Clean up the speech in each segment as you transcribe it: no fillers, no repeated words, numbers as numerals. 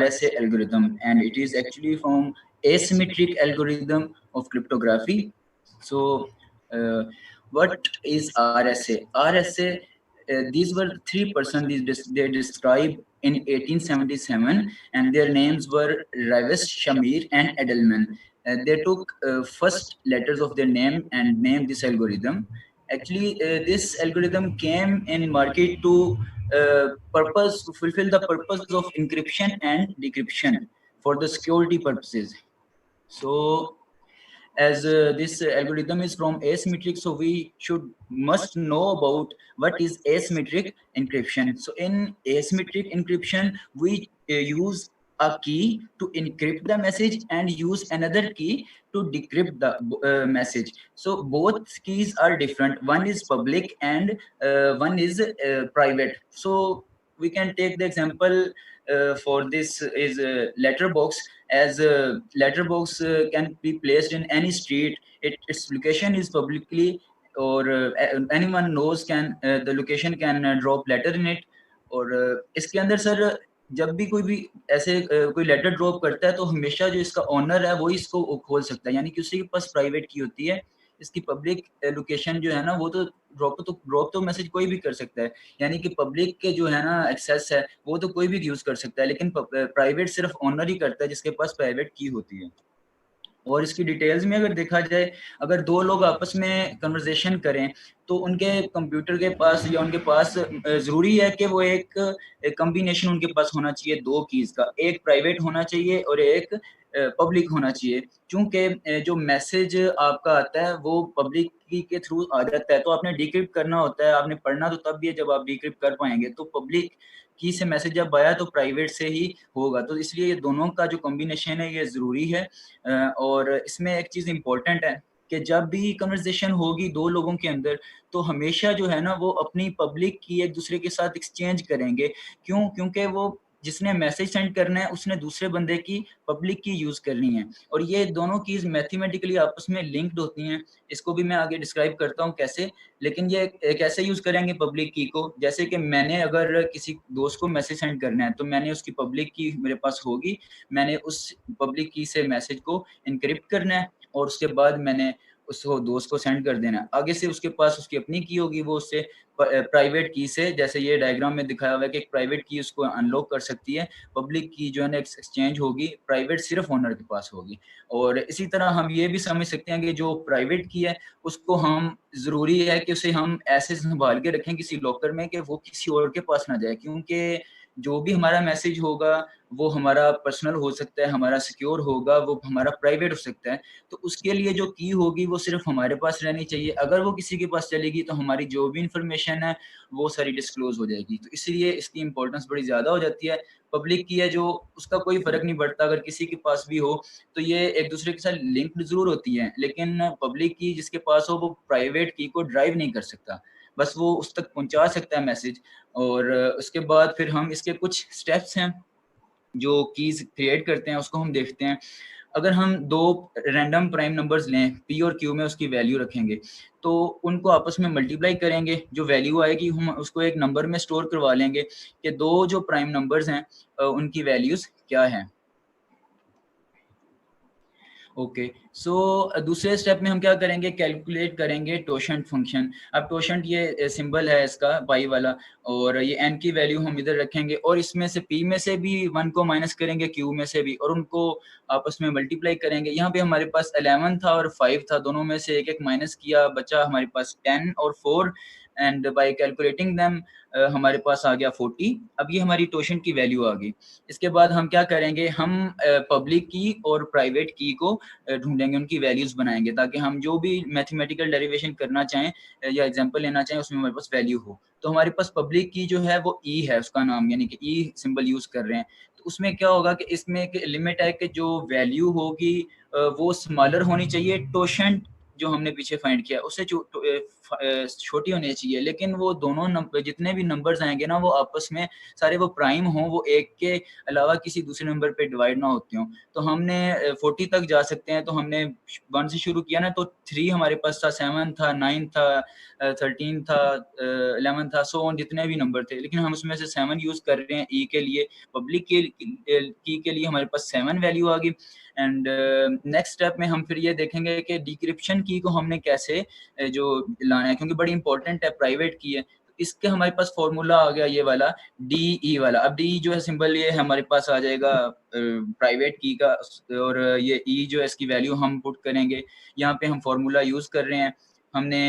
RSA algorithm, and it is actually from asymmetric algorithm of cryptography. So, what is RSA? RSA, these were three persons they described in 1877, and their names were Rivest, Shamir, and Edelman. They took first letters of their name and named this algorithm. Actually, this algorithm came in market to fulfill the purpose of encryption and decryption for the security purposes. So, as this algorithm is from asymmetric, so we must know about what is asymmetric encryption. So in asymmetric encryption, we use a key to encrypt the message and use another key to decrypt the message. So both keys are different. One is public and one is private. So we can take the example for this is letterbox. As a letterbox can be placed in any street, its location is publicly, or anyone knows can the location can drop letter in it. और इसके अंदर sir जब भी कोई ऐसे कोई letter drop करता है तो हमेशा जो इसका ओनर है वो इसको खोल सकता है, यानी कि उसी के पास प्राइवेट की होती है। इसकी पब्लिक लोकेशन जो है ना वो तो ड्रॉप तो मैसेज कोई भी कर सकता है, यानी कि पब्लिक के जो है ना एक्सेस है वो तो कोई भी यूज कर सकता है, लेकिन प्राइवेट सिर्फ ओनर ही करता है जिसके पास प्राइवेट की होती है। और इसकी डिटेल्स में अगर देखा जाए, अगर दो लोग आपस में कन्वर्सेशन करें तो उनके कंप्यूटर के पास या उनके पास जरूरी है कि वो एक कॉम्बिनेशन उनके पास होना चाहिए दो कीज का, एक प्राइवेट होना चाहिए और एक पब्लिक होना चाहिए। क्योंकि जो मैसेज आपका आता है वो पब्लिक की के थ्रू आ जाता है, तो आपने डिक्रिप्ट करना होता है, आपने पढ़ना तो तब भी है जब आप डिक्रिप्ट कर पाएंगे। तो पब्लिक की से मैसेज जब आया तो प्राइवेट से ही होगा, तो इसलिए ये दोनों का जो कॉम्बिनेशन है ये ज़रूरी है। और इसमें एक चीज़ इम्पोर्टेंट है कि जब भी कन्वर्सेशन होगी दो लोगों के अंदर तो हमेशा जो है ना वो अपनी पब्लिक की एक दूसरे के साथ एक्सचेंज करेंगे। क्यों? क्योंकि वो जिसने मैसेज सेंड करना है उसने दूसरे बंदे की पब्लिक की यूज़ करनी है, और ये दोनों कीज़ मैथमेटिकली आपस में लिंक्ड होती हैं। इसको भी मैं आगे डिस्क्राइब करता हूँ कैसे, लेकिन ये कैसे यूज़ करेंगे पब्लिक की को, जैसे कि मैंने अगर किसी दोस्त को मैसेज सेंड करना है तो मैंने उसकी पब्लिक की मेरे पास होगी, मैंने उस पब्लिक की से मैसेज को एनक्रिप्ट करना है और उसके बाद मैंने उसको दोस्त को सेंड कर देना है। आगे से उसके पास उसकी अपनी की होगी, वो उससे प्राइवेट की से, जैसे ये डायग्राम में दिखाया हुआ है कि एक प्राइवेट की उसको अनलॉक कर सकती है, पब्लिक की जो है ना एक्सचेंज होगी, प्राइवेट सिर्फ ओनर के पास होगी। और इसी तरह हम ये भी समझ सकते हैं कि जो प्राइवेट की है उसको हम ज़रूरी है कि उसे हम ऐसे संभाल के रखें किसी लॉकर में कि वो किसी और के पास ना जाए, क्योंकि जो भी हमारा मैसेज होगा वो हमारा पर्सनल हो सकता है, हमारा सिक्योर होगा, वो हमारा प्राइवेट हो सकता है। तो उसके लिए जो की होगी वो सिर्फ हमारे पास रहनी चाहिए। अगर वो किसी के पास चलेगी तो हमारी जो भी इंफॉर्मेशन है वो सारी डिस्क्लोज हो जाएगी। तो इसलिए इसकी इंपॉर्टेंस बड़ी ज़्यादा हो जाती है। पब्लिक की है जो उसका कोई फ़र्क नहीं पड़ता अगर किसी के पास भी हो, तो ये एक दूसरे के साथ लिंक्ड ज़रूर होती है, लेकिन पब्लिक की जिसके पास हो वो प्राइवेट की को ड्राइव नहीं कर सकता, बस वो उस तक पहुँचा सकता है मैसेज। और उसके बाद फिर हम इसके कुछ स्टेप्स हैं जो कीज़ क्रिएट करते हैं उसको हम देखते हैं। अगर हम दो रैंडम प्राइम नंबर्स लें, पी और क्यू में उसकी वैल्यू रखेंगे, तो उनको आपस में मल्टीप्लाई करेंगे, जो वैल्यू आएगी हम उसको एक नंबर में स्टोर करवा लेंगे कि दो जो प्राइम नंबर्स हैं उनकी वैल्यूज़ क्या हैं। ओके, सो दूसरे स्टेप में हम क्या करेंगे, कैलकुलेट करेंगे टोशंट फंक्शन। अब टोशंट ये सिंबल है इसका पाई वाला, और ये n की वैल्यू हम इधर रखेंगे और इसमें से p में से भी 1 को माइनस करेंगे, q में से भी, और उनको आपस में मल्टीप्लाई करेंगे। यहाँ पे हमारे पास 11 था और 5 था, दोनों में से एक एक माइनस किया, बचा हमारे पास 10 और 4, एंड बाय कैलकुलेटिंग देम हमारे पास आ गया 40। अब ये हमारी टोशंट की वैल्यू आ गई। इसके बाद हम क्या करेंगे, हम पब्लिक की और प्राइवेट की को ढूंढेंगे, उनकी वैल्यूज बनाएंगे, ताकि हम जो भी मैथमेटिकल डेरिवेशन करना चाहें या एग्जांपल लेना चाहें उसमें हमारे पास वैल्यू हो। तो हमारे पास पब्लिक की जो है वो ई है उसका नाम, यानी कि ई सिंबल यूज कर रहे हैं। तो उसमें क्या होगा कि इसमें एक लिमिट है कि जो वैल्यू होगी वो स्मॉलर होनी चाहिए टोशंट जो हमने पीछे फाइंड किया उससे छोटी होनी चाहिए, लेकिन वो दोनों नंबर जितने भी नंबर्स आएंगे ना वो आपस में सारे वो प्राइम हों, वो एक के अलावा किसी दूसरे नंबर पे डिवाइड ना होते हों। तो हमने 40 तक जा सकते हैं, तो हमने 1 से शुरू किया ना, तो 3 हमारे पास था, 7 था, 9 था, 13 था, 11 था, सो ऑन जितने भी नंबर थे, लेकिन हम उसमें से 7 यूज कर रहे हैं ई के लिए। पब्लिक की के लिए हमारे पास 7 वैल्यू आ गई। एंड नेक्स्ट स्टेप में हम फिर ये देखेंगे कि डिक्रिप्शन की को हमने कैसे जो लाना है, क्योंकि बड़ी इंपॉर्टेंट है, प्राइवेट की है। इसके हमारे पास फॉर्मूला आ गया ये वाला डी ई वाला। अब डी जो है सिंबल ये हमारे पास आ जाएगा प्राइवेट की का, और ये ई जो है इसकी वैल्यू हम पुट करेंगे। यहाँ पे हम फॉर्मूला यूज कर रहे हैं, हमने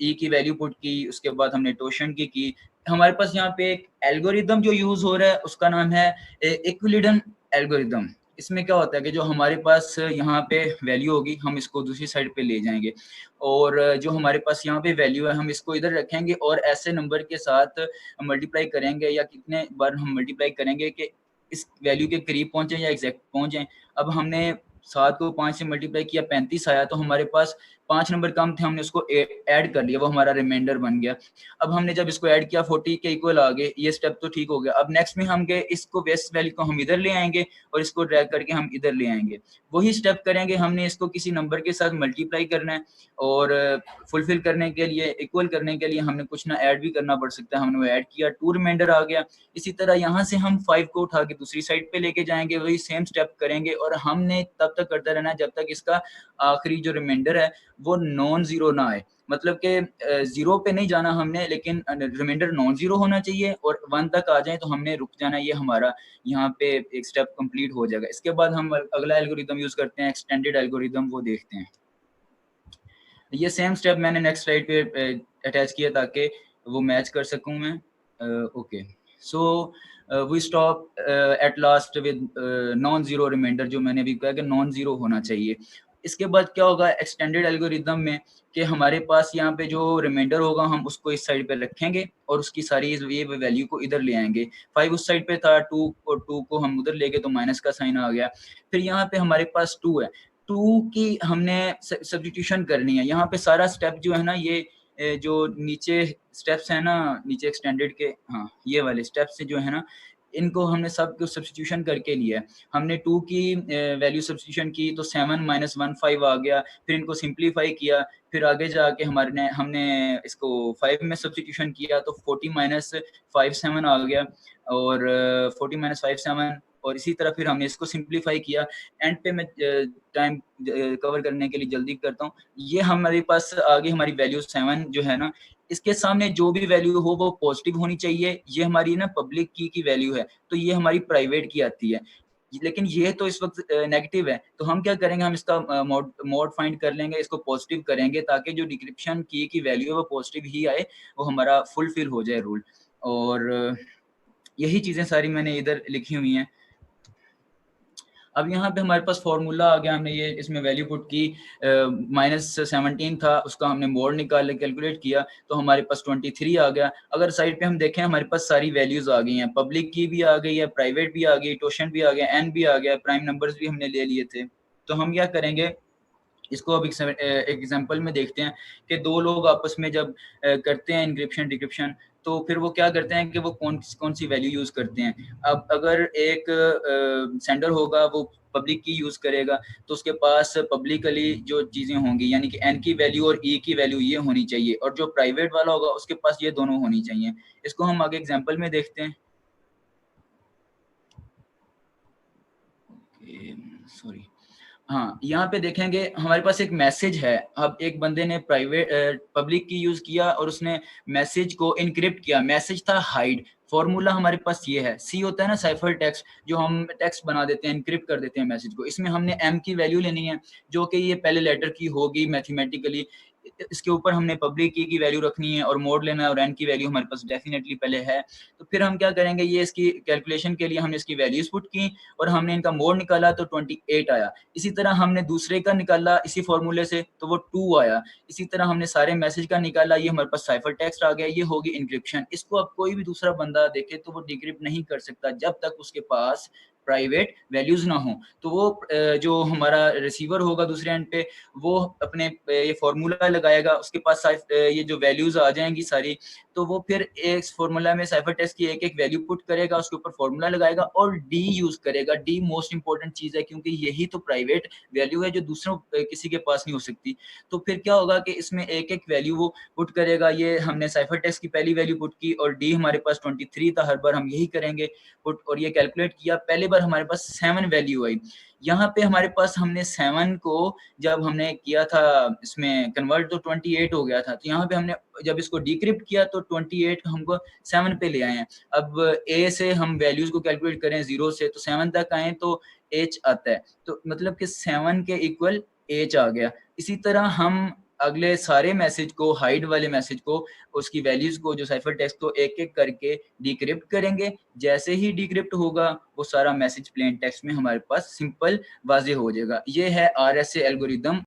ई की वैल्यू पुट की, उसके बाद हमने टोशन की। हमारे पास यहाँ पे एक एल्गोरिदम जो यूज हो रहा है उसका नाम है इक्विलिडन एल्गोरिदम। इसमें क्या होता है कि जो हमारे पास यहाँ पे वैल्यू होगी हम इसको दूसरी साइड पे ले जाएंगे, और जो हमारे पास यहाँ पे वैल्यू है हम इसको इधर रखेंगे और ऐसे नंबर के साथ मल्टीप्लाई करेंगे, या कितने बार हम मल्टीप्लाई करेंगे कि इस वैल्यू के करीब पहुंचे या एग्जैक्ट पहुंचे। अब हमने 7 को 5 से मल्टीप्लाई किया, 35 आया, तो हमारे पास 5 नंबर कम थे, हमने उसको ऐड कर लिया, वो हमारा रिमाइंडर बन गया। अब हमने जब इसको ऐड किया 40 के इक्वल आ गए, ये स्टेप तो ठीक हो गया। अब नेक्स्ट में हम गए, इसको बेस्ट वैल्यू को हम इधर ले आएंगे और इसको ड्रैग करके हम इधर ले आएंगे। वही स्टेप करेंगे, हमने इसको किसी नंबर के साथ मल्टीप्लाई करना है, और फुलफिल करने के लिए, इक्वल करने के लिए हमने कुछ ना ऐड भी करना पड़ सकता है, हमने वो ऐड किया, 2 रिमाइंडर आ गया। इसी तरह यहाँ से हम 5 को उठा के दूसरी साइड पे लेके जाएंगे, वही सेम स्टेप करेंगे, और हमने तब तक करते रहना जब तक इसका आखिरी जो रिमाइंडर है वो नॉन जीरो ना आए। मतलब कि जीरो पे नहीं जाना हमने, लेकिन रिमाइंडर नॉन जीरो होना चाहिए, और 1 तक आ जाए तो हमने रुक जाना। ये हमारा यहाँ पे एक स्टेप कंप्लीट हो जाएगा। इसके बाद हम अगला एल्गोरिदम यूज करते हैं, एक्सटेंडेड एल्गोरिदम, वो देखते हैं। ये सेम स्टेप मैंने नेक्स्ट स्लाइड पे अटैच किया ताकि वो मैच कर सकूं मैं। Okay, so we stop at last with non zero remainder, जो मैंने अभी कहा कि नॉन जीरो होना चाहिए। इसके बाद क्या होगा एक्सटेंडेड एल्गोरिदम में कि हमारे पास यहाँ पे जो रिमाइंडर होगा हम उसको इस साइड पे रखेंगे और उसकी सारी ये वैल्यू को इधर ले आएंगे। 5 उस साइड पे था, 2 और 2 को हम उधर ले गए तो माइनस का साइन आ गया। फिर यहाँ पे हमारे पास 2 है, 2 की हमने सब्स्टिट्यूशन करनी है। यहाँ पे सारा स्टेप जो है ना, ये जो नीचे स्टेप्स है ना, नीचे एक्सटेंडेड के, हाँ ये वाले स्टेप्स जो है ना, इनको हमने सब कुछ सब्स्टिट्यूशन करके लिया है। हमने 2 की वैल्यू सब्स्टिट्यूशन की तो 7 माइनस 1 5 आ गया। फिर इनको सिंप्लीफाई किया, फिर आगे जाके हमने इसको 5 में सब्स्टिट्यूशन किया तो 40 माइनस 5 7 आ गया, और 40 माइनस 5 7, और इसी तरह फिर हमने इसको सिंप्लीफाई किया। एंड पे मैं टाइम कवर करने के लिए जल्दी करता हूँ। ये हमारे पास आगे हमारी वैल्यू 7 जो है ना, इसके सामने जो भी वैल्यू हो वो पॉजिटिव होनी चाहिए। ये हमारी ना पब्लिक की वैल्यू है, तो ये हमारी प्राइवेट की आती है, लेकिन ये तो इस वक्त नेगेटिव है। तो हम क्या करेंगे, हम इसका मोड फाइंड कर लेंगे, इसको पॉजिटिव करेंगे ताकि जो डिक्रिप्शन की वैल्यू है वो पॉजिटिव ही आए, वो हमारा फुलफिल हो जाए रूल। और यही चीजें सारी मैंने इधर लिखी हुई हैं। अब यहाँ पे हमारे पास फॉर्मूला आ गया, हमने ये इसमें वैल्यू पुट की, -17 था, उसका हमने मोड निकाल कैलकुलेट किया तो हमारे पास 23 आ गया। अगर साइड पे हम देखें हमारे पास सारी वैल्यूज आ गई हैं, पब्लिक की भी आ गई है, प्राइवेट भी आ गई, टोशन भी आ गया, एन भी आ गया, प्राइम नंबर्स भी हमने ले लिए थे। तो हम क्या करेंगे, इसको अब एग्जांपल में देखते हैं कि दो लोग आपस में जब करते हैं इंक्रिप्शन डिक्रिप्शन, तो फिर वो क्या करते हैं कि वो कौन सी वैल्यू यूज करते हैं। अब अगर एक सेंडर होगा वो पब्लिक की यूज करेगा, तो उसके पास पब्लिकली जो चीजें होंगी, यानी कि एन की वैल्यू और ई की वैल्यू ये होनी चाहिए, और जो प्राइवेट वाला होगा उसके पास ये दोनों होनी चाहिए। इसको हम आगे एग्जाम्पल में देखते हैं। सॉरी, हाँ यहाँ पे देखेंगे हमारे पास एक मैसेज है। अब एक बंदे ने प्राइवेट पब्लिक की यूज किया और उसने मैसेज को इनक्रिप्ट किया, मैसेज था हाइड। फॉर्मूला हमारे पास ये है, सी होता है ना साइफर टेक्स्ट, जो हम टेक्स्ट बना देते हैं, इनक्रिप्ट कर देते हैं मैसेज को। इसमें हमने एम की वैल्यू लेनी है जो कि ये पहले लेटर की होगी मैथमेटिकली, इसके ऊपर हमने पब्लिक की वैल्यू रखनी है और मोड लेना है, और एन की वैल्यू हमारे पास डेफिनेटली पहले है। तो फिर हम क्या करेंगे, ये इसकी कैलकुलेशन के लिए हमने इसकी वैल्यूज पुट की और हमने इनका मोड निकाला तो 28 आया। इसी तरह हमने दूसरे का निकाला इसी फॉर्मूले से तो वो 2 आया। इसी तरह हमने सारे मैसेज का निकाला, ये हमारे पास साइफर टेक्स्ट आ गया, ये होगी इनक्रिप्शन। इसको अब कोई भी दूसरा बंदा देखे तो वो डिक्रिप्ट नहीं कर सकता जब तक उसके पास प्राइवेट वैल्यूज ना हो। तो वो जो हमारा रिसीवर होगा दूसरे एंड पे, वो अपने ये फॉर्मूला लगाएगा, उसके पास ये जो वैल्यूज आ जाएंगी सारी, तो वो फिर एक फॉर्मूला में साइफर टेक्स्ट की एक एक वैल्यू पुट करेगा, उसके ऊपर फॉर्मूला लगाएगा और डी यूज करेगा। डी मोस्ट इंपॉर्टेंट चीज है, क्योंकि यही तो प्राइवेट वैल्यू है जो दूसरों किसी के पास नहीं हो सकती। तो फिर क्या होगा कि इसमें एक एक वैल्यू वो पुट करेगा। ये हमने साइफर टेक्स्ट की पहली वैल्यू पुट की और डी हमारे पास 23 था, हर बार हम यही करेंगे पुट, और ये कैलकुलेट किया, पहली बार हमारे पास 7 वैल्यू आई। यहाँ पे हमारे पास हमने 7 को जब हमने किया था इसमें कन्वर्ट तो 28 हो गया था। तो यहाँ पे हमने जब इसको डिक्रिप्ट किया तो 28 हमको 7 पे ले आए हैं। अब ए से हम वैल्यूज को कैलकुलेट करें 0 से, तो 7 तक आए तो एच आता है, तो मतलब कि 7 के इक्वल एच आ गया। इसी तरह हम अगले सारे मैसेज को, हाइड वाले मैसेज को, उसकी वैल्यूज को, जो साइफर टेक्स्ट को एक एक करके डिक्रिप्ट करेंगे। जैसे ही डिक्रिप्ट होगा वो सारा मैसेज प्लेन टेक्स्ट में हमारे पास सिंपल वाजे हो जाएगा। ये है RSA एल्गोरिदम